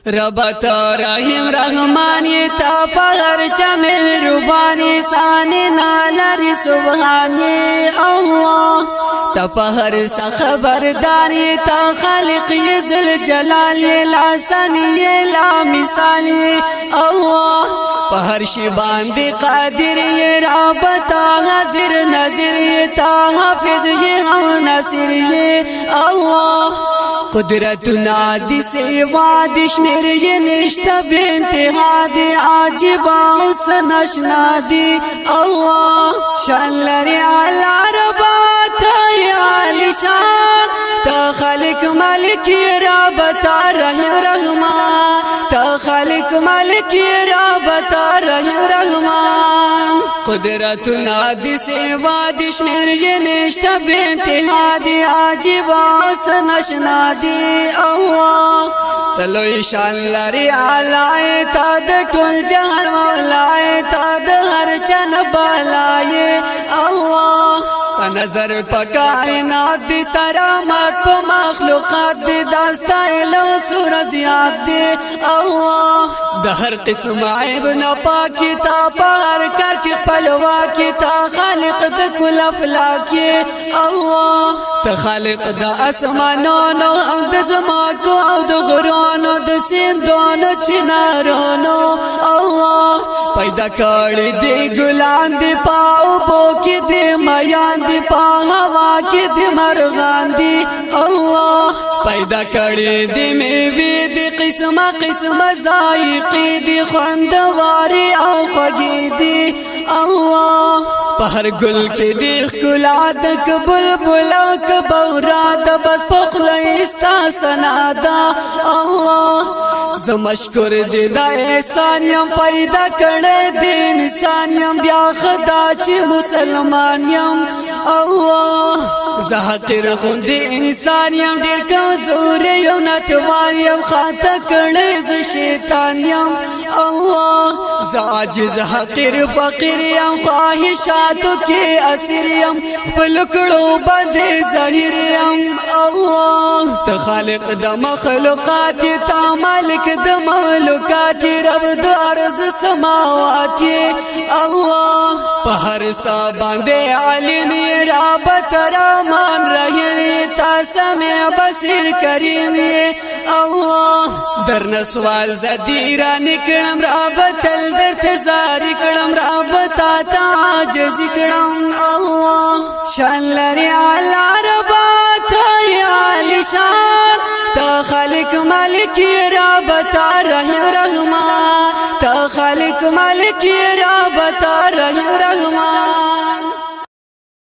ربتا رحیم رحمانی تا پهر چا مهربانی سانی نالری سبحانی الله تا پهر سا خبرداری تا خالقی ذل جلالی لا سنی لا مثالی الله پهر شی باندی قادری ربتا حاضر نظر تا حافظ هم نصر الله قدرتنا دی سیوا دی شمیر یہ نشتا بانتہا دی عاجبا حسن اشنا دی اللہ شان لری علی ربات علی شان تا خالق مالک رابطا رحم رحمان تا خالق مالک رابطا رحم رحمان قدرتنا دی سیوا دی شمیر یہ نشتا بانتہا دی عاجبا حسن اشنا دی اللہ تلوی شان لری آلائی تا دا ٹول جہر مولائی تا دا ہر چن بالائی اللہ ستا نظر پا کائنات دی ستا رحمت پا مخلوقات دی داستا علو سور زیاد دی اللہ دا ہر قسم عیب نپاکی تا پا ہر کر کی پلواکی تا خالق دا کل افلاکی اللہ تا خالق دا اسمانونو او دا زماکو او دا غرونو دا سندونو چنارونو اللہ پیدا کردی دی گلان دی پاو بوکی دی میان دی پا ہوا کی دی مرغان دی اللہ پیدا کردی دی میوی دی قسم قسم ذائقی دی خوندواری او خگی دی اللہ پہر گل کی دیخ کلاد کبلبل او کبوراد بس پخلیستا سنادا اللہ زمشکر دی دا احسان یم پیدا کرنے دی انسان یم بیا خدا چی مسلمان یم اللہ زحقر خوندی انسان یم دیر کمزور یم نتوان یم خاتا کرنے ز شیطان یم اللہ زعجز حقیر فقیر یم خواہشاتو کی اسیر یم پلکڑو بندی ظاہر یم اللہ تخالق دا مخلوقات تا مالک دا مخلوقات رب دا عرض سماوات اللہ پہر سا باندے علمی رابط رامان رحیمی تا سمع بصیر کریمی اللہ در نسوال زدیرہ نکڑم رابط الدر تزاری کڑم رابط آتا عاجز کڑم اللہ شان لری علی ربات علی شان تا خالق مالک رابطا رحم رحمان تا خالق مالک رابطا رحم رحمان